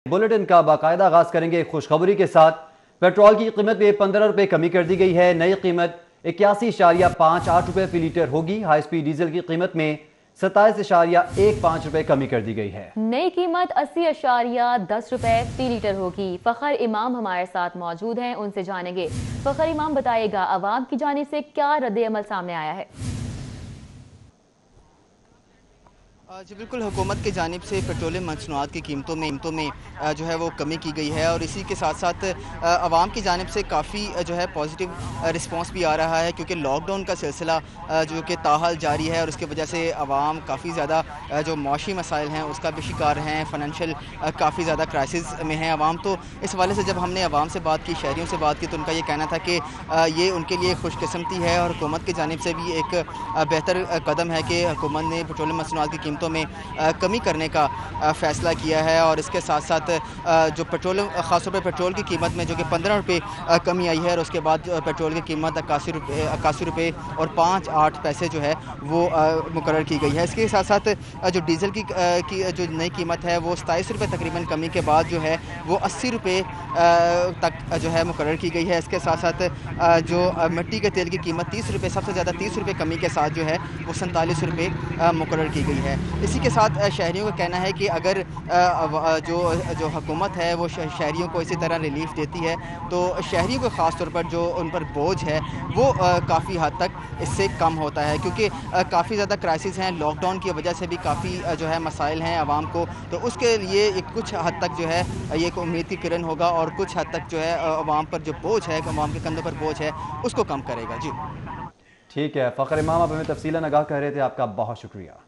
Bulletin का बाकायदा आगाज करेंगे खुशखबरी के साथ। पेट्रोल की कीमत में 15 रुपए कमी कर दी गई है। नई कीमत 81.58 रुपए फी लीटर होगी। हाई स्पीड डीजल की कीमत में 27.15 रुपए कमी कर दी गई है। नई कीमत 80.10 रुपए फी लीटर होगी। फखर इमाम हमारे साथ मौजूद हैं, उनसे जानेंगे। फखर इमाम बताएगा अवाम की जानिब से क्या रद्द अमल सामने आया है। जी बिल्कुल, हुकूमत की जानिब से पेट्रोलियम मसनूआत की कीमतों में जो है वो कमी की गई है और इसी के साथ साथ आवाम की जानिब से काफ़ी जो है पॉजिटिव रिस्पांस भी आ रहा है, क्योंकि लॉकडाउन का सिलसिला जो कि ताहाल जारी है और उसकी वजह से आवाम काफ़ी ज़्यादा जो माशी मसाइल हैं उसका भी शिकार हैं, फाइनेंशियल काफ़ी ज़्यादा क्राइसिस में है आवाम। तो इस हवाले से जब हमने आवाम से बात की, शहरियों से बात की, तो उनका ये कहना था कि ये उनके लिए खुशकिस्मती है और हुकूमत की जानिब से भी एक बेहतर कदम है कि हुकूमत ने पेट्रोलियम मसनूआत की कीमतों में कमी करने का फ़ैसला किया है। और इसके साथ साथ जो पेट्रोल, ख़ासतौर पर पेट्रोल की कीमत में जो कि 15 रुपये कमी आई है और उसके बाद पेट्रोल की कीमत 81 रुपये और 5-8 पैसे जो है वो मुकर्रर की गई है। इसके साथ साथ जो डीज़ल की जो नई कीमत है वो 27 रुपये तकरीबन कमी के बाद जो है वो 80 रुपये तक जो है मुकर्रर की गई है। इसके साथ साथ जो मिट्टी के तेल की कीमत 30 रुपये, सबसे ज़्यादा 30 रुपये कमी के साथ जो है वो 47 रुपये मुकर्रर की गई है। इसी के साथ शहरियों का कहना है कि अगर जो हुकूमत है वो शहरियों को इसी तरह रिलीफ देती है तो शहरियों को ख़ास तौर पर जो उन पर बोझ है वो काफ़ी हद तक इससे कम होता है, क्योंकि काफ़ी ज़्यादा क्राइसिस हैं। लॉकडाउन की वजह से भी काफ़ी जो है मसाइल हैं आवाम को, तो उसके लिए एक कुछ हद तक जो है ये एक उम्मीद की किरण होगा और कुछ हद तक जो है आवाम पर जो बोझ है, आवाम के कंधों पर बोझ है, उसको कम करेगा। जी ठीक है, फ़खर इमाम आप हमें तफसीलन आगाह कर रहे थे, आपका बहुत शुक्रिया।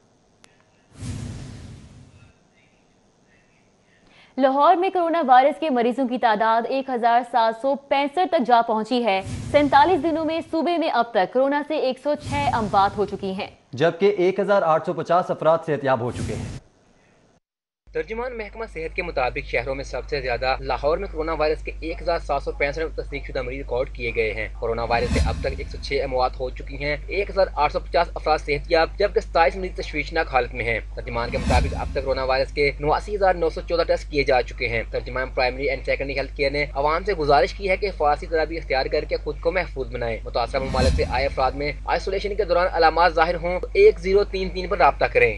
लाहौर में कोरोना वायरस के मरीजों की तादाद 1765 तक जा पहुंची है। 47 दिनों में सूबे में अब तक कोरोना से 106 अमवात हो चुकी हैं, जबकि 1850 अफराद सेहतयाब हो चुके हैं। तर्जुमान महकमा सेहत के मुताबिक शहरों में सबसे ज्यादा लाहौर में कोरोना वायरस के 1765 तस्दीक शुदा मरीज रिकॉर्ड किए गए हैं। कोरोना वायरस से अब तक 106 अमवात हो चुकी हैं। 1850 अफराद सेहतयाब, जबकि 27 मरीज तशवीशनाक हालत में हैं। तर्जुमान के मुताबिक अब तक कोरोना वायरस के 89,914 टेस्ट किए जा चुके हैं। तर्जुमान primary and secondary health care ने आवाम से गुजारिश की है कि हिफाजती तदाबीर इख्तियार करके खुद को महफूज बनाए। मुतासरा ममालिक से आए अफराद में आइसोलेशन के दौरान अलामात जाहिर हों तो 1033 पर राब्ता करें।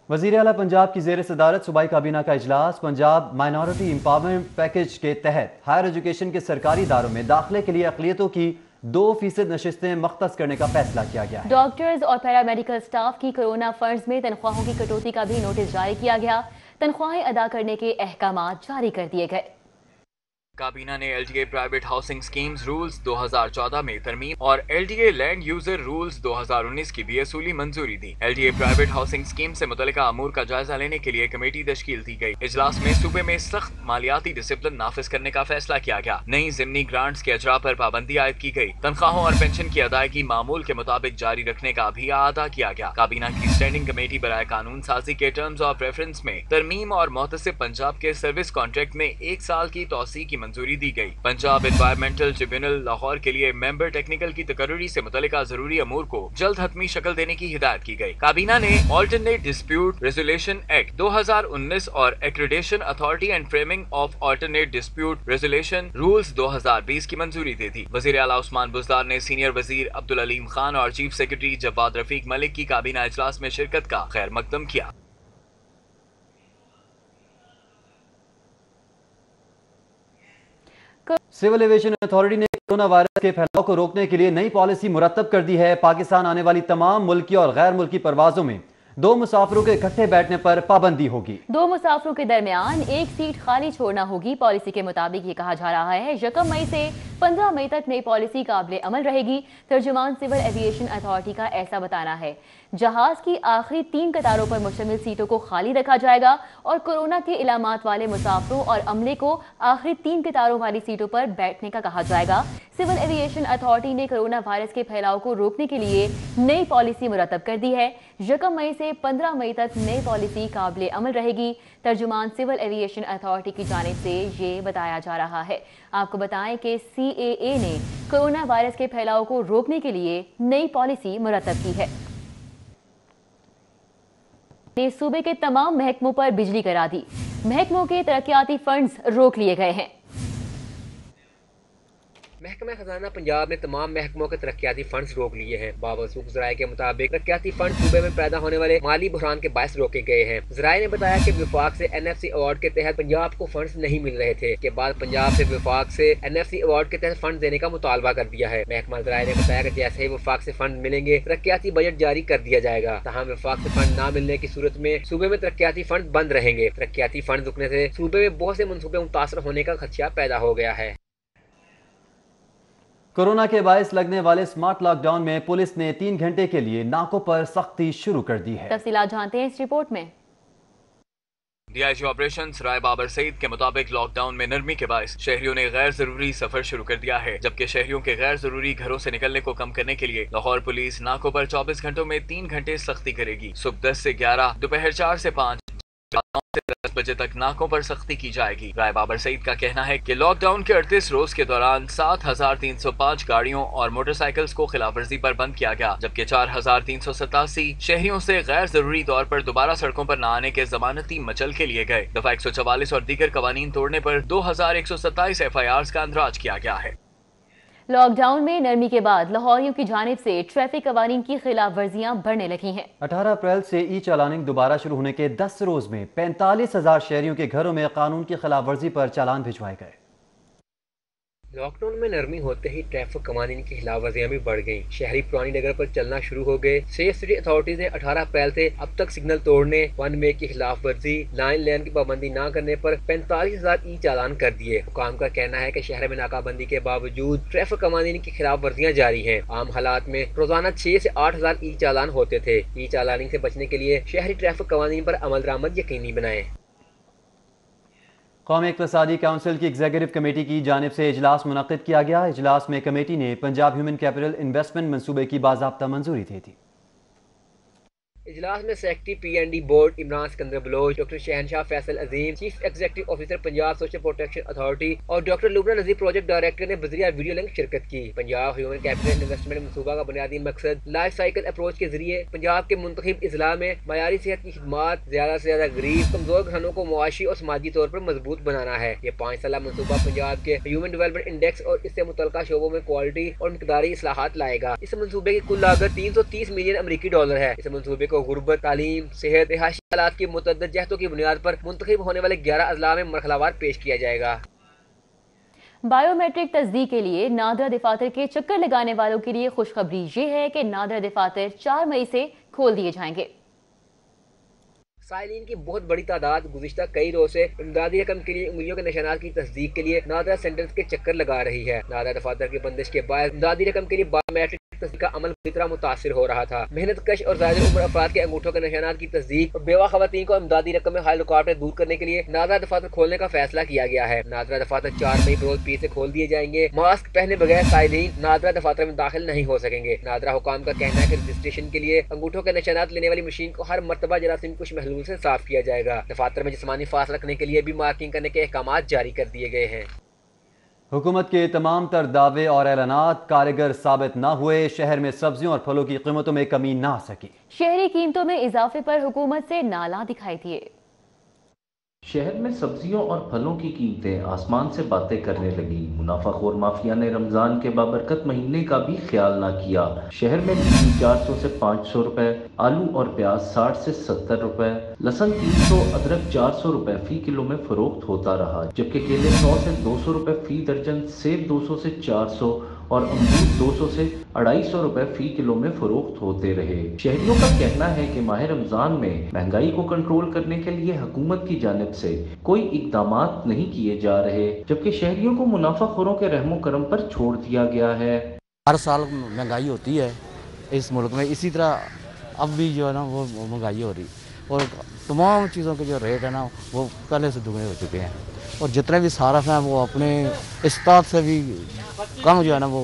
वज़ीर आला पंजाब की ज़ेर सदारत सूबाई काबीना का इजलास। पंजाब माइनॉरिटी एम्पावरमेंट पैकेज के तहत हायर एजुकेशन के सरकारी इदारों में दाखिले के लिए अक़लियतों की 2% नशिस्तें मख्तस करने का फैसला किया गया है। डॉक्टर्स और पैरामेडिकल स्टाफ की कोरोना फंड्स में तनख्वाहों की कटौती का भी नोटिस जारी किया गया। तनख्वाहें अदा करने के अहकामात जारी कर दिए गए। काबीना ने LDA private housing schemes rules 2014 में तरमीम और एलडीए लैंड यूजर रूल्स 2019 की भी असूली मंजूरी दी। एलडीए प्राइवेट हाउसिंग स्कीम से मुतल्लिका अमूर का जायजा लेने के लिए कमेटी तश्कील दी गई। इजलास में सूबे में सख्त मालियाती डिसिप्लिन नाफिज करने का फैसला किया गया। नई जिमनी ग्रांट्स के अजरा पर पाबंदी आयद की गई। तनख्वाहों और पेंशन की अदायगी मामूल के मुताबिक जारी रखने का भी अदा किया गया। काबीना की स्टैंडिंग कमेटी बराए कानून साजी के टर्म्स ऑफ रेफरेंस में तरमीम और मुहतसिब पंजाब के सर्विस कॉन्ट्रैक्ट में 1 साल की तौसी की मंजूरी दी गई। पंजाब एनवायरमेंटल ट्रिब्यूनल लाहौर के लिए मेंबर टेक्निकल की तकर्री से मुतल्लिका जरूरी अमूर को जल्द हतमी शक्ल देने की हिदायत की गई। काबीना ने ऑल्टरनेट डिस्प्यूट रेजोल्यूशन एक्ट 2019 और accreditation authority and framing of alternate dispute resolution rules 2020 की मंजूरी दे दी। वजीर आला उस्मान बुज़दार ने सीनियर वजीर अब्दुल अलीम खान और चीफ सेक्रेटरी जवाद रफीक मलिक की काबीना इजलास में शिरकत का खैर मकदम किया। सिविल एविएशन अथॉरिटी ने कोरोना वायरस के फैलाव को रोकने के लिए नई पॉलिसी मुरतब कर दी है। पाकिस्तान आने वाली तमाम मुल्की और गैर मुल्की परवाजों में 2 मुसाफिरों के इकट्ठे बैठने पर पाबंदी होगी। 2 मुसाफिरों के दरमियान 1 सीट खाली छोड़ना होगी। पॉलिसी के मुताबिक ये कहा जा रहा है 1 मई से 15 मई तक नई पॉलिसी काबिल अमल रहेगी। तर्जुमान सिविल एविएशन अथॉरिटी का ऐसा बताना है जहाज की आखिरी 3 कतारों पर मुश्तमिल सीटों को खाली रखा जाएगा और कोरोना के इलामात वाले मुसाफिरों और अमले को आखिरी 3 कतारों वाली सीटों पर बैठने का कहा जाएगा। सिविल एविएशन अथॉरिटी ने कोरोना वायरस के फैलाव को रोकने के लिए नई पॉलिसी मुरतब कर दी है। 1 मई से 15 मई तक नई पॉलिसी काबिल अमल रहेगी। तर्जुमान सिविल एविएशन अथॉरिटी की जानिब से ये बताया जा रहा है। आपको बताएं कि CAA ने कोरोना वायरस के फैलाव को रोकने के लिए नई पॉलिसी मुरतब की है। ने सूबे के तमाम महकमों पर बिजली करा दी। महकमों के तरक्याती फंड्स रोक लिए गए हैं। महकमा खजाना पंजाब ने तमाम महकमों के तरक्याती फंड्स रोक लिए हैं। बावसूख ज़राए के मुताबिक तरक्याती फंड सूबे में पैदा होने वाले माली बहरान के बायस रोके गए हैं। ज़राए ने बताया कि विफाक से NFC अवार्ड के तहत पंजाब को फंड्स नहीं मिल रहे थे। के बाद पंजाब से विफाक से NFC अवार्ड के तहत फंड देने का मुतालबा कर दिया है। महकमा ज़राए ने बताया कि जैसे ही विफाक से फंड मिलेंगे तरक्याती बजट जारी कर दिया जाएगा। तहां विफाक से फंड न मिलने की सूरत में सूबे में तरक्याती फंड बंद रहेंगे। तरक्याती फंड रुकने से सूबे में बहुत से मनसूबे मुतासर होने का खदशा पैदा हो गया है। कोरोना के बायस लगने वाले स्मार्ट लॉकडाउन में पुलिस ने 3 घंटे के लिए नाकों पर सख्ती शुरू कर दी है। तफसीलात जानते हैं इस रिपोर्ट में। DIG ऑपरेशंस राय बाबर सईद के मुताबिक लॉकडाउन में नरमी के बायस शहरियों ने गैर जरूरी सफर शुरू कर दिया है, जबकि शहरियों के गैर जरूरी घरों से निकलने को कम करने के लिए लाहौर पुलिस नाकों पर 24 घंटों में 3 घंटे सख्ती करेगी। सुबह 10 से 11, दोपहर 4 से 5, 9 से 10 बजे तक नाकों पर सख्ती की जाएगी। राय बाबर सईद का कहना है कि लॉकडाउन के 38 रोज के दौरान 7,305 गाड़ियों और मोटरसाइकिल्स को खिलाफवर्जी पर बंद किया गया, जबकि 4,387 शहरियों से गैर जरूरी तौर पर दोबारा सड़कों पर न आने के जमानती मचल के लिए गए। दफा 144 और दीगर कवानीन तोड़ने पर 2,127 FIRs का अंदराज किया गया है। लॉकडाउन में नरमी के बाद लाहौरियों की जानिब से ट्रैफिक कवानीन की खिलाफ वर्जियां बढ़ने लगी हैं। 18 अप्रैल से ई चालानिंग दोबारा शुरू होने के 10 रोज में 45,000 शहरियों के घरों में कानून की खिलाफ वर्जी पर चालान भिजवाए गए। लॉकडाउन में नरमी होते ही ट्रैफिक कवानीन की खिलाफ वर्जियां भी बढ़ गईं। शहरी पुरानी नगर पर चलना शुरू हो गए। सेफ सिटी अथॉरिटीज ने 18 अप्रैल से अब तक सिग्नल तोड़ने, 1 वे की खिलाफ वर्जी, लाइन लेन की पाबंदी न करने पर 45,000 ई चालान कर दिए। हुकाम का कहना है कि शहर में नाकाबंदी के बावजूद ट्रैफिक कवानीन की खिलाफ वर्जियां जारी हैं। आम हालात में रोजाना 6 से 8,000 ई चालान होते थे। ई चालानिंग से बचने के लिए शहरी ट्रैफिक कवानीन पर अमल दरामद यकीनी बनाए। कौमी इक़्तिसादी काउंसिल की एग्जीक्यूटिव कमेटी की जानिब से इजलास मुनक़िद किया गया। इजलास में कमेटी ने पंजाब ह्यूमन कैपिटल इन्वेस्टमेंट मंसूबे की बाज़ाब्ता मंजूरी दी थी। इजलास में secretary PND board Imran Sikandar Baloch, doctor Shahenshah Faisal Azeem, chief executive officer Punjab social protection authority और doctor Lubna Nazir project director ने बज़रिया वीडियो लिंक शिरकत की। पंजाब ह्यूमन कैपिटल इन्वेस्टमेंट मंसूबा का बुनियादी मकसद लाइफ साइकिल अप्रोच के जरिए पंजाब के मुंतखब अजला में मयारी सेहत की खिदमात ज्यादा से ज्यादा गरीब कमजोर घरानों को मुआशी और समाजी तौर पर मजबूत बनाना है। ये 5 साला मंसूबा पंजाब के ह्यूमन डेवलपमेंट इंडेक्स और इससे मुतल्लिका शोबों में क्वालिटी और मिकदारी इस्लाहात लाएगा। इस मंसूबे की कुल लागत $330 मिलियन अमरीकी डॉलर है। इस मंसूबे को गुर्बत, तालीम, सेहत, रिहायशी हालात की मुतअद्दिद जहतों की बुनियाद पर मुंतखब होने वाले 11 अजला में मरहलावार पेश किया जाएगा। बायोमेट्रिक तस्दीक के लिए नादरा दफातर के चक्कर लगाने वालों के लिए खुशखबरी ये है कि नादरा दफातर 4 मई से खोल दिए जाएंगे। साइलिन की बहुत बड़ी तादाद गुज़िश्ता कई रोज से इमदादी रकम के लिए उंगलियों के निशानात की तस्दीक के लिए नादरा सेंटर्स के चक्कर लगा रही है। नादरा दफातर की बंदिश के बाद इमदादी रकम के लिए बायोमेट्रिक तस्दीक का अमल पूरी तरह मुतासिर हो रहा था। मेहनत कश और ज़ायद उम्र अफराद के अंगूठों के निशानात की तस्दीक और बेवा खवातीन को इमदादी रकम में हाल रुकावटें दूर करने के लिए नादरा दफातर खोलने का फैसला किया गया है। नादरा दफातर 4 मई रोज पीर से खोल दिए जाएंगे। मास्क पहने बगैर साइलिन नादरा दफातर में दाखिल नहीं हो सकेंगे। नादरा हुकाम का कहना है कि रजिस्ट्रेशन के लिए अंगूठों के निशानात लेने वाली मशीन को हर मरतबा जरासीम कुछ महलूल से साफ किया जाएगा। दफातर में जिस्मानी फासला रखने के लिए भी मार्किंग करने के अहकाम जारी कर दिए गए हैं। हुकूमत के तमाम तर दावे और ऐलानात कारगर साबित न हुए। शहर में सब्जियों और फलों की कीमतों में कमी ना आ सकी। शहरी कीमतों में इजाफे पर हुकूमत से नाला दिखाई दिए। शहर में सब्जियों और फलों की कीमतें आसमान से बातें करने लगी। मुनाफाखोर माफिया ने रमजान के बाबरकत महीने का भी ख्याल ना किया। शहर में लीची 400 से 500 रुपए, आलू और प्याज 60 से 70 रुपए, लहसुन 300, अदरक 400 रुपए फी किलो में फरोख्त होता रहा, जबकि केले 100 से 200 रुपए फी दर्जन, सेब 200 से 400 और अमरूद 200 से 250 रुपए फी किलो में फरोख्त होते रहे। शहरियों का कहना है कि माह रमजान में महंगाई को कंट्रोल करने के लिए हुकूमत की जानिब से कोई इकदामात नहीं किए जा रहे, जबकि शहरियों को मुनाफाखोरों के रहमो करम पर छोड़ दिया गया है। हर साल महंगाई होती है इस मुल्क में, इसी तरह अब भी जो है ना वो महंगाई हो रही और तमाम चीज़ों के जो रेट है ना वो पहले से दुगने हो चुके हैं और जितने भी सारफ हैं वो अपने इस्तात से भी कम जो है ना वो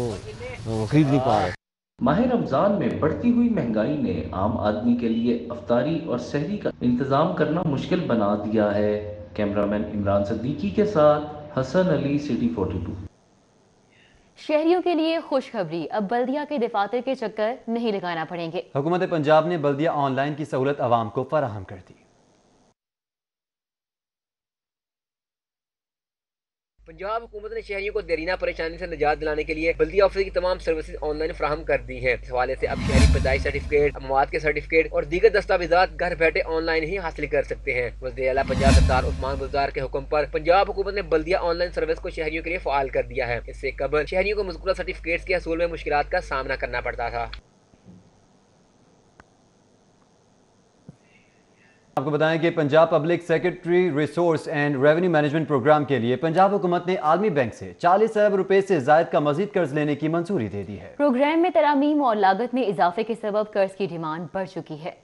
खरीद नहीं पा रहे। माह रमजान में बढ़ती हुई महंगाई ने आम आदमी के लिए अफ्तारी और सहरी का इंतजाम करना मुश्किल बना दिया है। कैमरामैन इमरान सद्दीकी के साथ हसन अली, सिटी 42। شہریوں کے لیے خوشخبری، اب بلدیہ کے دفاتر کے چکر نہیں لگانا پڑیں گے۔ حکومت پنجاب نے بلدیہ آن لائن کی سہولت عوام کو فراہم کر دی۔ پنجاب حکومت نے شہریوں کو دیرینہ پریشانی سے نجات دلانے کے لیے بلدیہ آفس کی تمام سروسز آن لائن فراہم کر دی ہیں۔ اس حوالے سے اب شہری پیدائش سرٹیفکیٹ، مواد کے سرٹیفکیٹ اور دیگر دستاویزات گھر بیٹھے آن لائن ہی حاصل کر سکتے ہیں۔ وزیر اعلیٰ پنجاب سردار عثمان بزدار کے حکم پر پنجاب حکومت نے بلدیہ آن لائن سروس کو شہریوں کے لیے فعال کر دیا ہے۔ اس سے قبل شہریوں کو مذکورہ سرٹیفکیٹس کے حصول میں مشکلات کا سامنا کرنا پڑتا تھا۔ آپ کو بتائیں کہ Punjab public secretary resource and revenue management program کے لیے پنجاب حکومت نے عالمی بینک سے 40 ارب روپے سے زائد کا مزید قرض لینے کی منظوری دے دی ہے۔ پروگرام میں ترامیم اور لاگت میں اضافے کے سبب قرض کی ڈیمانڈ بڑھ چکی ہے۔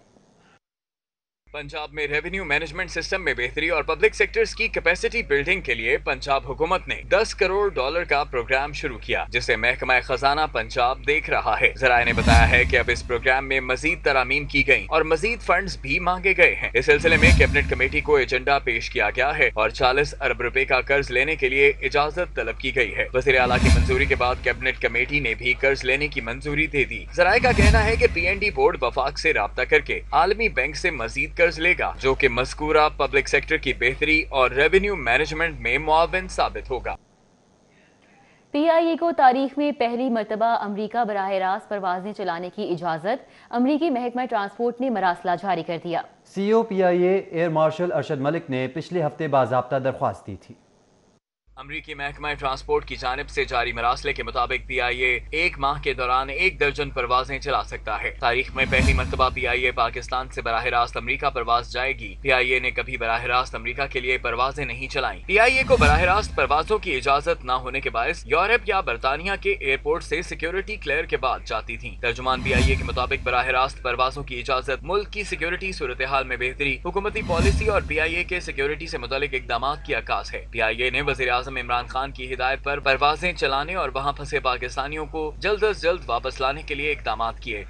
پنجاب میں ریونیو مینجمنٹ سسٹم میں بہتری اور پبلک سیکٹرز کی کیپیسٹی بلڈنگ کے لیے پنجاب حکومت نے 10 کروڑ ڈالر کا پروگرام شروع کیا، جسے محکمہ خزانہ پنجاب دیکھ رہا ہے۔ ذرائع نے بتایا ہے کہ اب اس پروگرام میں مزید ترامیم کی گئی اور مزید فنڈز بھی مانگے گئے ہیں۔ اس سلسلے میں کیبنٹ کمیٹی کو ایجنڈا پیش کیا گیا ہے اور 40 ارب روپے کا قرض لینے کے لیے اجازت طلب کی گئی ہے۔ وزیر اعلیٰ کی منظوری کے بعد کیبنٹ کمیٹی نے بھی قرض لینے کی منظوری دے دی۔ ذرائع کا کہنا ہے کہ پی این ڈی بورڈ وفاق سے رابطہ کر کے عالمی بینک سے مزید قرض لے گا، جو کہ مذکورہ پبلک سیکٹر کی بہتری اور ریونیو مینجمنٹ میں معاون ثابت ہوگا۔ پی آئی اے کو تاریخ میں پہلی مرتبہ امریکہ براہ راست پروازیں چلانے کی اجازت، امریکی محکمہ ٹرانسپورٹ نے مراسلہ جاری کر دیا۔ سی او پی آئی a air marshal Arshad Malik نے پچھلے ہفتے باضابطہ درخواست دی تھی۔ امریکی محکمہ ٹرانسپورٹ کی جانب سے جاری مراسلے کے مطابق پی آئی اے 1 ماہ کے دوران 1 درجن پروازیں چلا سکتا ہے۔ تاریخ میں پہلی مرتبہ پی آئی اے پاکستان سے براہ راست امریکہ پرواز جائے گی۔ پی آئی اے نے کبھی براہ راست امریکہ کے لیے پروازیں نہیں چلائیں۔ پی آئی اے کو براہ راست پروازوں کی اجازت نہ ہونے کے باعث یورپ یا برطانیہ کے ایئرپورٹ سے سیکیورٹی کلیئر کے بعد جاتی تھیں۔ ترجمان پی آئی اے کے مطابق براہ راست پروازوں کی اجازت ملک کی سیکیورٹی صورتحال میں بہتری، حکومتی پالیسی اور پی آئی اے کے سیکیورٹی سے متعلق اقدامات کی عکاس ہے۔ پی آئی اے نے وزیر اعظم عمران خان کی ہدایت پر پروازیں چلانے اور وہاں پھنسے پاکستانیوں کو جلد از جلد واپس لانے کے لیے اقدامات کیے۔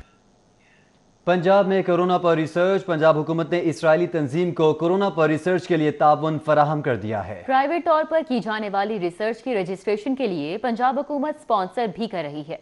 پنجاب میں کورونا پر ریسرچ، پنجاب حکومت نے اسرائیلی تنظیم کو کورونا پر ریسرچ کے لیے تعاون فراہم کر دیا ہے۔ پرائیویٹ طور پر کی جانے والی ریسرچ کی رجسٹریشن کے لیے پنجاب حکومت سپانسر بھی کر رہی ہے۔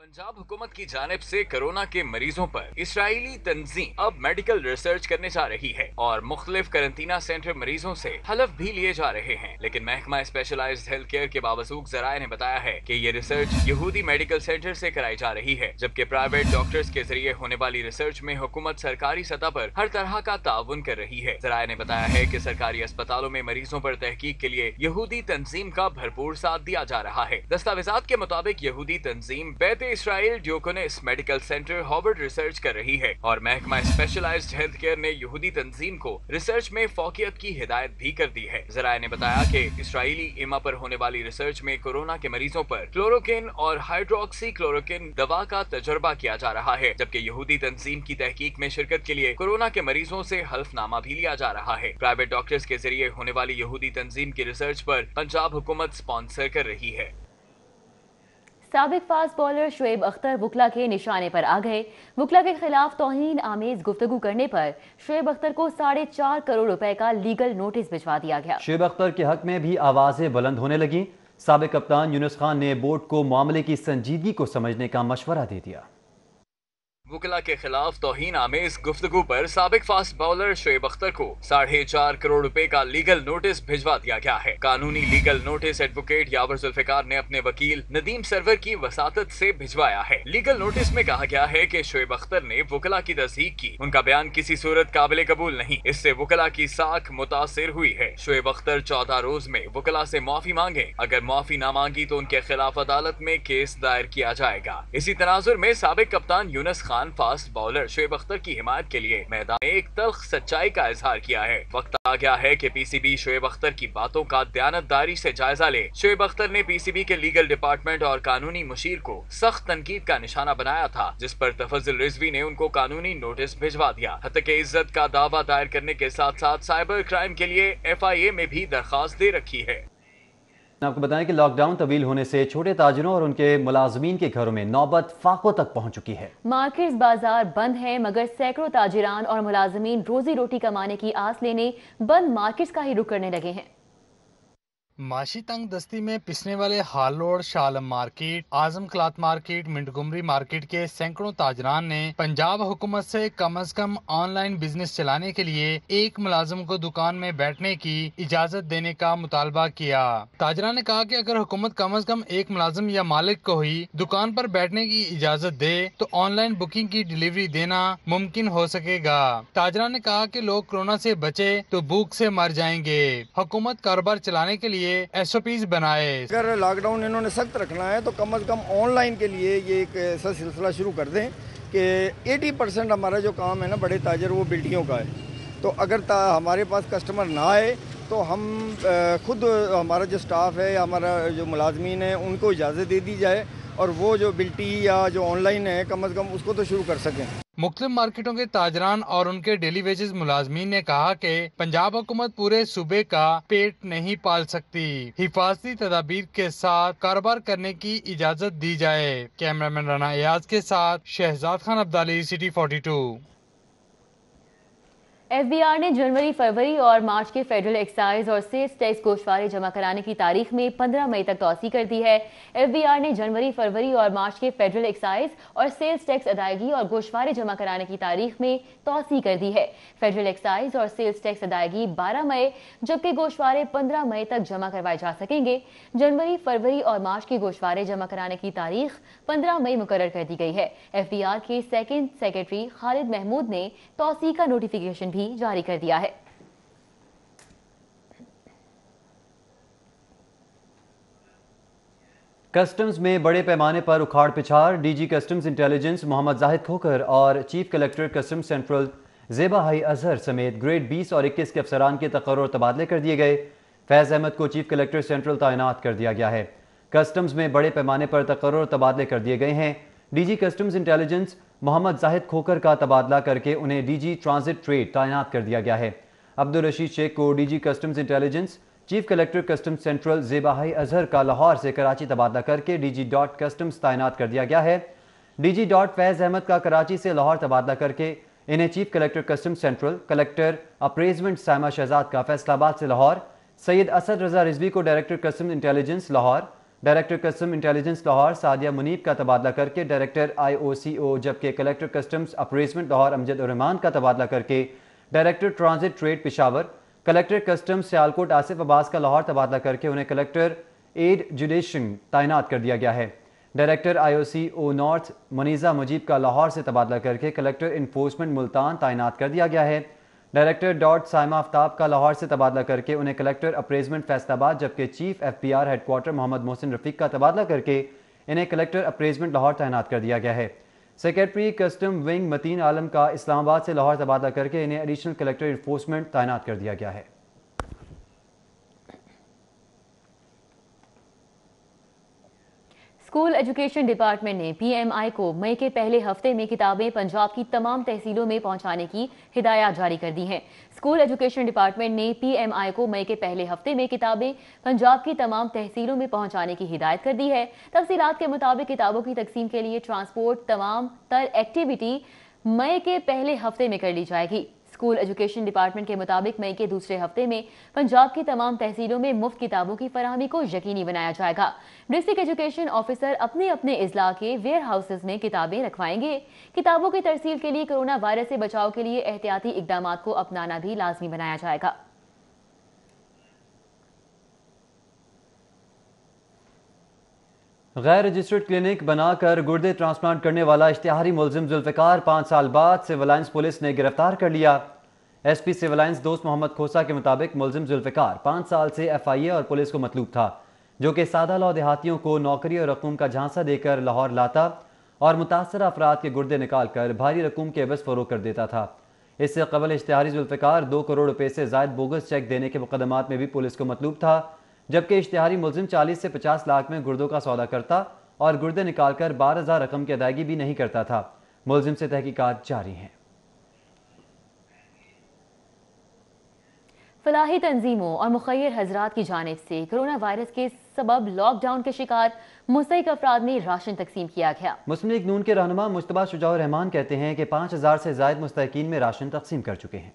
پنجاب حکومت کی جانب سے کورونا کے مریضوں پر اسرائیلی تنظیم اب میڈیکل ریسرچ کرنے جا رہی ہے اور مختلف قرنطینہ سینٹر مریضوں سے حلف بھی لیے جا رہے ہیں، لیکن محکمہ اسپیشلائزڈ ہیلتھ کیئر کے باوثوق ذرائع نے بتایا ہے کہ یہ ریسرچ یہودی میڈیکل سینٹر سے کرائی جا رہی ہے، جبکہ پرائیویٹ ڈاکٹرز کے ذریعے ہونے والی ریسرچ میں حکومت سرکاری سطح پر ہر طرح کا تعاون کر رہی ہے۔ ذرائع نے بتایا ہے کہ سرکاری اسپتالوں میں مریضوں پر تحقیق کے لیے یہودی تنظیم کا بھرپور ساتھ دیا جا رہا ہے۔ دستاویزات کے مطابق یہودی تنظیم بیت اسرائیل ڈیوکونس میڈیکل سینٹر ہارورڈ ریسرچ کر رہی ہے اور محکمہ اسپیشلائزڈ ہیلتھ کیئر نے یہودی تنظیم کو ریسرچ میں فوقیت کی ہدایت بھی کر دی ہے۔ ذرائع نے بتایا کہ اسرائیلی ایما پر ہونے والی ریسرچ میں کورونا کے مریضوں پر کلوروکین اور ہائیڈروکسی کلوروکین دوا کا تجربہ کیا جا رہا ہے، جبکہ یہودی تنظیم کی تحقیق میں شرکت کے لیے کورونا کے مریضوں سے حلف نامہ بھی لیا جا رہا ہے۔ پرائیویٹ ڈاکٹرز کے ذریعے ہونے والی یہودی تنظیم کی ریسرچ پر پنجاب حکومت سپانسر کر رہی ہے۔ سابق فاسٹ بالر شعیب اختر وکلا کے نشانے پر آ گئے۔ وکلا کے خلاف توہین آمیز گفتگو کرنے پر شعیب اختر کو 4.5 کروڑ روپے کا لیگل نوٹس بھجوا دیا گیا۔ شعیب اختر کے حق میں بھی آوازیں بلند ہونے لگیں۔ سابق کپتان یونس خان نے بورڈ کو معاملے کی سنجیدگی کو سمجھنے کا مشورہ دے دیا۔ وکلا کے خلاف توہین آمیز گفتگو پر سابق فاسٹ بالر شعیب اختر کو 4.5 کروڑ روپے کا لیگل نوٹس بھجوا دیا گیا ہے۔ قانونی لیگل نوٹس ایڈوکیٹ یاور ذوالفقار نے اپنے وکیل ندیم سرور کی وساطت سے بھجوایا ہے۔ لیگل نوٹس میں کہا گیا ہے کہ شعیب اختر نے وکلا کی تصدیق کی، ان کا بیان کسی صورت قابل قبول نہیں، اس سے وکلا کی ساکھ متاثر ہوئی ہے۔ شعیب اختر 14 روز میں وکلا سے معافی مانگیں، اگر معافی نہ مانگی تو ان کے خلاف عدالت میں کیس دائر کیا جائے گا۔ اسی تناظر میں سابق کپتان یونس خان فاسٹ بالر شعیب اختر کی حمایت کے لیے میدان میں ایک تلخ سچائی کا اظہار کیا ہے۔ وقت آ گیا ہے کہ پی سی بی شعیب اختر کی باتوں کا دیانتداری سے جائزہ لے۔ شعیب اختر نے پی سی بی کے لیگل ڈپارٹمنٹ اور قانونی مشیر کو سخت تنقید کا نشانہ بنایا تھا، جس پر تفضل رضوی نے ان کو قانونی نوٹس بھجوا دیا۔ حتیٰ کہ عزت کا دعویٰ دائر کرنے کے ساتھ ساتھ سائبر کرائم کے لیے ایف آئی اے میں بھی درخواست دے رکھی ہے۔ آپ کو بتائیں کہ لاک ڈاؤن طویل ہونے سے چھوٹے تاجروں اور ان کے ملازمین کے گھروں میں نوبت فاقوں تک پہنچ چکی ہے۔ مارکیٹس بازار بند ہیں، مگر سینکڑوں تاجران اور ملازمین روزی روٹی کمانے کی آس لینے بند مارکیٹس کا ہی رخ کرنے لگے ہیں۔ معاشی تنگ دستی میں پسنے والے ہال روڈ، شالم مارکیٹ، اعظم کلاتھ مارکیٹ، منٹگمری مارکیٹ کے سینکڑوں تاجران نے پنجاب حکومت سے کم از کم آن لائن بزنس چلانے کے لیے ایک ملازم کو دکان میں بیٹھنے کی اجازت دینے کا مطالبہ کیا۔ تاجران نے کہا کہ اگر حکومت کم از کم ایک ملازم یا مالک کو ہی دکان پر بیٹھنے کی اجازت دے تو آن لائن بکنگ کی ڈیلیوری دینا ممکن ہو سکے گا۔ تاجران نے کہا کہ لوگ کورونا سے بچے تو بھوک سے مر جائیں گے۔ حکومت کاروبار چلانے کے لیے ایس او پیز بنائے۔ اگر لاک ڈاؤن انہوں نے سخت رکھنا ہے تو کم از کم آن لائن کے لیے یہ ایک ایسا سلسلہ شروع کر دیں کہ 80% ہمارا جو کام ہے نا بڑے تاجر وہ بلٹیوں کا ہے، تو اگر ہمارے پاس کسٹمر نہ آئے تو ہم خود ہمارا جو سٹاف ہے یا ہمارا جو ملازمین ہیں ان کو اجازت دے دی جائے اور وہ جو بلٹی یا جو آن لائن ہے کم از کم اس کو تو شروع کر سکیں۔ مختلف مارکیٹوں کے تاجران اور ان کے ڈیلی ویجز ملازمین نے کہا کہ پنجاب حکومت پورے صوبے کا پیٹ نہیں پال سکتی، حفاظتی تدابیر کے ساتھ کاروبار کرنے کی اجازت دی جائے۔ کیمرامین رانا ایاز کے ساتھ Shahzad Khan Abdali, city 42۔ F B R نے جنوری، فروری اور مارچ کے فیڈرل ایکسائز اور سیلز ٹیکس گوشوارے جمع کرانے کی تاریخ میں 15 مئی تک توسیع کر دی ہے۔ ایف بی آر نے جنوری، فروری اور مارچ کے فیڈرل ایکسائز اور سیلز ٹیکس ادائیگی اور گوشوارے جمع کرانے کی تاریخ میں توسیع کر دی ہے۔ فیڈرل ایکسائز اور سیلز ٹیکس ادائیگی 12 مئی جبکہ گوشوارے 15 مئی تک جمع کروائے جا سکیں گے۔ جنوری، فروری اور مارچ کے گوشوارے جمع کرانے کی تاریخ 15 مئی مقرر کر دی گئی ہے۔ ایف بی آر کے سیکنڈ سیکرٹری خالد محمود نے توسیع کا نوٹیفیکیشن بھی جاری کر دیا ہے۔ کسٹمز میں بڑے پیمانے پر اکھاڑ پچھاڑ، ڈی جی کسٹمز انٹیلیجنس محمد زاہد کھوکھر اور chief collector customs central Zeba Hai Azhar سمیت گریڈ 20 اور 21 کے افسران کے تقرر اور تبادلے کر دیے گئے۔ فیض احمد کو چیف کلیکٹر سینٹرل تعینات کر دیا گیا ہے۔ کسٹمز میں بڑے پیمانے پر تقرر اور تبادلے کر دیے گئے ہیں۔ ڈی جی کسٹمز انٹیلیجنس محمد زاہد کھوکھر کا تبادلہ کر کے انہیں ڈی جی ٹرانزٹ ٹریڈ تعینات کر دیا گیا ہے۔ عبدالرشید شیخ کو D G customs intelligence, chief collector customs central Zeba Hai Azhar کا لاہور سے کراچی تبادلہ کر کے ڈی جی ڈاٹ کسٹمز تعینات کر دیا گیا ہے۔ D G dot Faiz Ahmad کا کراچی سے لاہور تبادلہ کر کے انہیں chief collector customs central, collector appraisement Saima Shehzad کا فیصل آباد سے لاہور، سید اسد رضا رضوی کو director customs intelligence Lahore, director customs intelligence Lahore Sadia Munib کا تبادلہ کر کے director I O C O, جبکہ collector customs appraisement Lahore Amjad ur Rahman کا تبادلہ کر کے director transit trade Peshawar, collector customs Sialkot Asif Abbas کا لاہور تبادلہ کر کے انہیں کلیکٹر ایڈ جوڈیشن تعینات کر دیا گیا ہے۔ Director I O C O north Muneeza Mujeeb کا لاہور سے تبادلہ کر کے کلیکٹر انفورسمنٹ ملتان تعینات کر دیا گیا ہے۔ ڈائریکٹر ڈاٹ سائمہ آفتاب کا لاہور سے تبادلہ کر کے انہیں کلیکٹر اپریزمنٹ فیصل آباد، جبکہ chief F B R headquarter Muhammad Mohsin Rafiq کا تبادلہ کر کے انہیں کلیکٹر اپریزمنٹ لاہور تعینات کر دیا گیا ہے۔ سیکرٹری کسٹم ونگ متین عالم کا اسلام آباد سے لاہور تبادلہ کر کے انہیں ایڈیشنل کلیکٹر انفورسمنٹ تعینات کر دیا گیا ہے۔ اسکول ایجوکیشن ڈپارٹمنٹ نے پی ایم آئی کو مئی کے پہلے ہفتے میں کتابیں پنجاب کی تمام تحصیلوں میں پہنچانے کی ہدایات جاری کر دی ہیں۔ اسکول ایجوکیشن ڈپارٹمنٹ نے پی ایم آئی کو مئی کے پہلے ہفتے میں کتابیں پنجاب کی تمام تحصیلوں میں پہنچانے کی ہدایت کر دی ہے۔ تفصیلات کے مطابق کتابوں کی تقسیم کے لیے ٹرانسپورٹ تمام تر ایکٹیویٹی مئی کے پہلے ہفتے میں کر لی جائے گی۔ اسکول ایجوکیشن ڈپارٹمنٹ کے مطابق مئی کے دوسرے ہفتے میں پنجاب کی تمام تحصیلوں میں مفت کتابوں کی فراہمی کو یقینی بنایا جائے گا۔ ڈسٹرکٹ ایجوکیشن آفیسر اپنے اپنے اضلاع کے ویئر ہاؤسز میں کتابیں رکھوائیں گے۔ کتابوں کی ترسیل کے لیے کورونا وائرس سے بچاؤ کے لیے احتیاطی اقدامات کو اپنانا بھی لازمی بنایا جائے گا۔ غیر رجسٹرڈ کلینک بنا کر گردے ٹرانسپلانٹ کرنے والا اشتہاری ملزم ذوالفقار 5 سال بعد سول لائنز پولیس نے گرفتار کر لیا۔ ایس پی سول لائنز دوست محمد کھوسا کے مطابق ملزم ذوالفقار 5 سال سے ایف آئی اے اور پولیس کو مطلوب تھا، جو کہ سادہ لو دیہاتیوں کو نوکری اور رقوم کا جھانسا دے کر لاہور لاتا اور متاثرہ افراد کے گردے نکال کر بھاری رقوم کے عوض فروخت کر دیتا تھا۔ اس سے قبل اشتہاری ذوالفقار 2 کروڑ روپے سے زائد بوگس چیک دینے کے مقدمات میں بھی پولیس کو مطلوب تھا، جبکہ اشتہاری ملزم 40 سے 50 لاکھ میں گردوں کا سودا کرتا اور گردے نکال کر 12,000 رقم کی ادائیگی بھی نہیں کرتا تھا۔ ملزم سے تحقیقات جاری ہیں۔ فلاحی تنظیموں اور مخیر حضرات کی جانب سے کورونا وائرس کے سبب لاک ڈاؤن کے شکار مستحق افراد میں راشن تقسیم کیا گیا۔ مسلم لیگ نون کے رہنما مجتبیٰ شجاع الرحمان کہتے ہیں کہ 5,000 سے زائد مستحقین میں راشن تقسیم کر چکے ہیں۔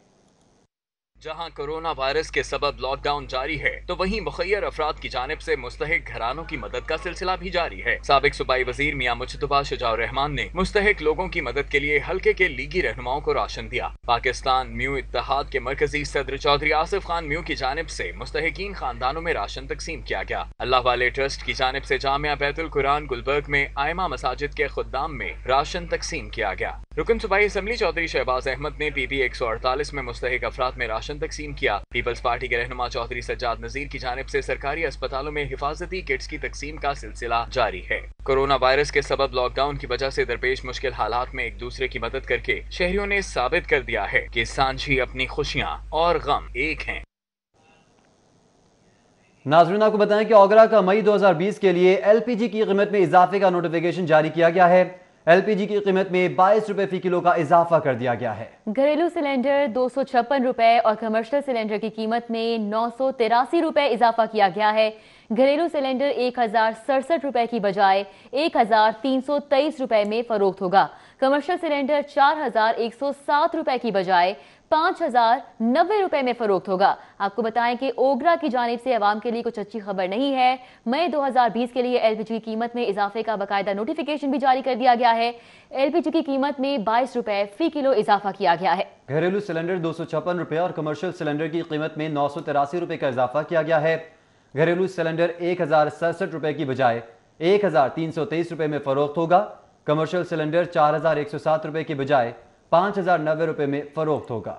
जहां कोरोना वायरस के सबब लॉकडाउन जारी है तो वहीं मुखय्यर अफराद की जानिब से मुस्तहिक घरानों की मदद का सिलसिला भी जारी है। साबिक सूबाई वजीर मियां मुज्तबा शुजाउर रहमान ने मुस्तहिक लोगों की मदद के लिए हल्के के लीगी रहनुमाओं को राशन दिया। पाकिस्तान म्यू इत्तेहाद के मरकजी सदर चौधरी आसिफ खान म्यू की जानिब से मुस्तहिकीन खानदानों में राशन तकसीम किया गया। अल्लाह वाले ट्रस्ट की जानिब से जामिया बैतुल कुरान गुलबर्ग में आयमा मसाजिद के खुद्दाम में राशन तकसीम किया गया। रुकन सूबाई असम्बली चौधरी शहबाज अहमद ने PB 148 में मुस्तहिक अफराद में राशन तकसीम किया। पीपल्स पार्टी के रहनुमा चौधरी सज्जाद नजीर की जानिब से सरकारी अस्पतालों में हिफाजती किट्स की तकसीम का सिलसिला जारी है। कोरोना वायरस के सबब लॉकडाउन की वजह से दरपेश मुश्किल हालात में एक दूसरे की मदद करके शहरियों ने साबित कर दिया है कि सांझी अपनी खुशियाँ और गम एक हैं। नाज़रीन आपको बताएं कि ओगरा का मई 2020 के लिए LPG की कीमत में इजाफे का नोटिफिकेशन जारी किया गया है। LPG की कीमत में 22 रुपए फी किलो का इजाफा कर दिया गया है। घरेलू सिलेंडर 256 रुपए और कमर्शियल सिलेंडर की कीमत में 983 रुपए इजाफा किया गया है। घरेलू सिलेंडर 1067 रुपए की बजाय 1323 रुपए में फरोख्त होगा। कमर्शियल सिलेंडर 4107 रुपए की बजाय 5090 रुपए में फरोख्त होगा। आपको बताएं कि ओगरा की जानिब से अवाम के लिए कुछ अच्छी खबर नहीं है। मई 2020 के लिए LPG की कीमत में इजाफे का बाकायदा नोटिफिकेशन भी जारी कर दिया गया है। LPG की कीमत में 22 रुपए फी किलो इजाफा किया गया है। घरेलू सिलेंडर 256 रुपए और कमर्शियल सिलेंडर की कीमत में 983 रुपए का इजाफा किया गया है। घरेलू सिलेंडर 1067 रुपए की बजाय 1323 रुपए में फरोख्त होगा। कमर्शियल सिलेंडर 4107 रुपए की बजाय 5090 रुपए में फरोख्त होगा।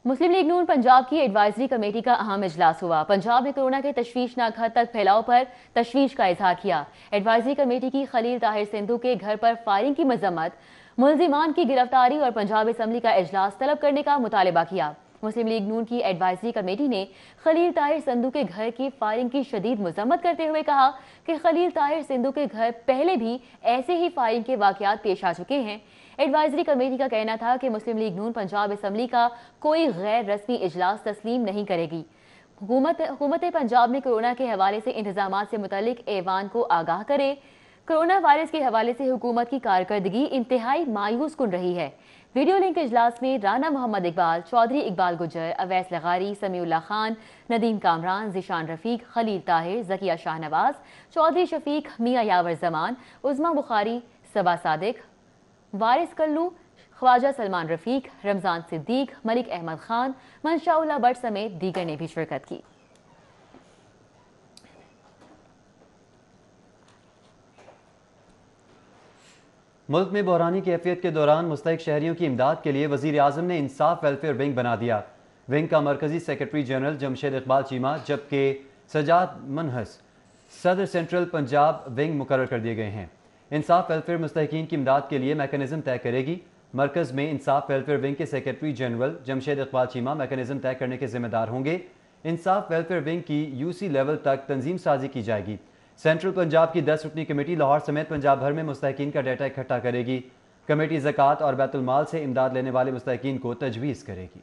मुस्लिम लीग नून पंजाब की एडवाइजरी कमेटी का अहम इजलास हुआ। पंजाब में कोरोना के तशवीशनाक हद तक फैलाव पर तशवीश का इजहार किया। एडवाइजरी कमेटी की खलील ताहिर सिंधु के घर पर फायरिंग की मजम्मत, मुलजिमान की गिरफ्तारी और पंजाब असम्बली का इजलास तलब करने का मुतालबा किया। मुस्लिम लीग नून की एडवाइजरी कमेटी ने खलील ताहिर सिंधु के घर की फायरिंग की शदीद मजम्मत करते हुए कहा कि खलील ताहिर सिंधु के घर पहले भी ऐसे ही फायरिंग के वाकयात पेश आ चुके हैं। एडवाइजरी कमेटी का कहना था कि मुस्लिम लीग नून पंजाब असम्बली का कोई गैर रस्मी इजलास तस्लीम नहीं करेगी। हुकूमत पंजाब ने कोरोना के हवाले से इंतजामात से मुतल्लिक ऐवान को आगाह करे। कोरोना वायरस के हवाले से हुकूमत की कारकर्दगी इंतहाई मायूस कुन रही है। वीडियो लिंक इजलास में राना मोहम्मद इकबाल, चौधरी इकबाल गुज्जर, अवैस लगारी, समीउल्ला खान, नदीम कामरान, जिशान रफीक, खलील ताहिर, जकिया शाहनवाज, चौधरी शफीक, मियां यावर जमान, उज़मा बुखारी, सबा सादिक, वारिस कल्लू, ख्वाजा सलमान रफीक, रमजान सिद्दीक, मलिक अहमद खान, मंशाउल्ला भट्ट समेत दीगर ने भी शिरकत की। मुल्क में बहरानी कैफियत के दौरान मुस्तहिक शहरियों की इमदाद के लिए वज़ीर आज़म ने इंसाफ वेलफेयर विंग बना दिया। विंग का मरकजी सेक्रेटरी जनरल जमशेद इकबाल चीमा जबकि सजाद मनहस सदर सेंट्रल पंजाब विंग मुकर्रर कर दिए गए हैं। इंसाफ वेलफेयर मुस्तहिकीन की इमदाद के लिए मैकेनिज्म तय करेगी। मरकज़ में इंसाफ वेलफेयर विंग के secretary general Jamshed Iqbal Cheema mechanism तय करने के जिम्मेदार होंगे। इंसाफ वेलफेयर विंग की UC लेवल तक तंजीम साजी की जाएगी। सेंट्रल पंजाब की 10 रुकनी कमेटी लाहौर समेत पंजाब भर में मुस्तहिकीन का डाटा इकट्ठा करेगी। कमेटी ज़कात और बैतुल माल से इमदाद लेने वाले मुस्तहिकीन को तजवीज़ करेगी।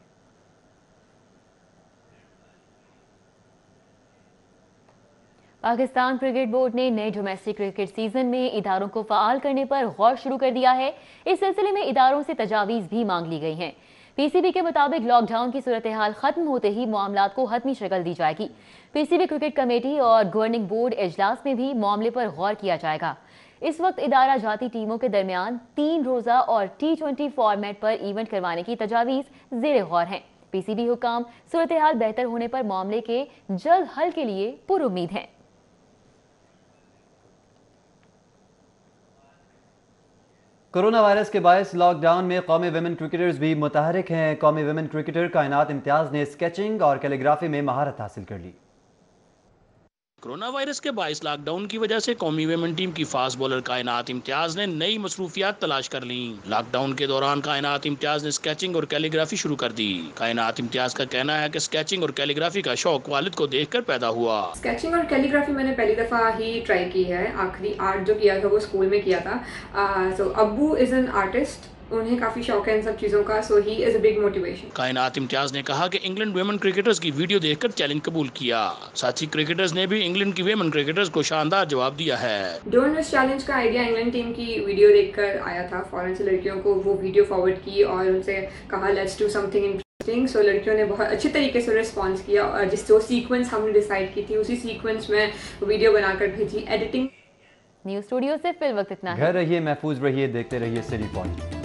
पाकिस्तान क्रिकेट बोर्ड ने नए डोमेस्टिक क्रिकेट सीजन में इदारों को फ़आल करने पर गौर शुरू कर दिया है। इस सिलसिले में इदारों से तजावीज़ भी मांग ली गई हैं। PCB के मुताबिक लॉकडाउन की सूरत हाल खत्म होते ही मामलात को हतमी शक्ल दी जाएगी। PCB क्रिकेट कमेटी और गवर्निंग बोर्ड इजलास में भी मामले पर गौर किया जाएगा। इस वक्त इदारा जाती टीमों के दरमियान 3 रोज़ा और T20 फॉर्मेट पर इवेंट करवाने की तजावीज़ ज़ेरे गौर हैं। PCB हुकाम सूरत हाल बेहतर होने पर मामले के जल्द हल के लिए पुरुम्मीद हैं। कोरोना वायरस के बायस लॉकडाउन में कौमी विमेन क्रिकेटर्स भी मुतहरिक हैं। कौमी विमेन क्रिकेटर कायनात इम्तियाज ने स्केचिंग और कैलीग्राफी में महारत हासिल कर ली। कोरोना वायरस के बायस लॉकडाउन की वजह से कौमी विमेन टीम की फास्ट बॉलर कायनात इम्तियाज ने नई मसरूफियात तलाश कर ली। लॉकडाउन के दौरान कायनात इम्तियाज ने स्केचिंग और कैलीग्राफी शुरू कर दी। कायनात इम्तियाज का कहना है कि स्केचिंग और कैलीग्राफी का शौक वालिद को देखकर पैदा हुआ। स्केचिंग और कैलीग्राफी मैंने पहली दफ़ा ही ट्राई की है। आखिरी आर्ट जो किया था वो स्कूल में किया था। सो अब्बू इज़ एन आर्टिस्ट उन्हें काफ़ी शौक है इन सब चीज़ों का, so he is a big motivation. Kainat Imtiaz ने कहा कि इंग्लैंड वेमन क्रिकेटर्स की वीडियो देखकर चैलेंज कबूल किया। साथ ही क्रिकेटर्स ने भी इंग्लैंड की वेमन क्रिकेटर्स को शानदार जवाब दिया है। डोंट मिस चैलेंज का आइडिया इंग्लैंड टीम की वीडियो देखकर आया था। फॉरेन से लड़कियों को वो वीडियो फॉरवर्ड की और उनसे कहा लेट्स डू समथिंग इंटरेस्टिंग। सो लड़कियों ने बहुत अच्छे तरीके से रिस्पॉन्स किया और जिस जो सीक्वेंस हमने डिसाइड की थी उसी सीक्वेंस में वीडियो बनाकर भेजी। एडिटिंग न्यूज़ स्टूडियो से फिल वक्त इतना है। घर रहिए, महफूज रहिए, देखते रहिए सिटी पॉइंट।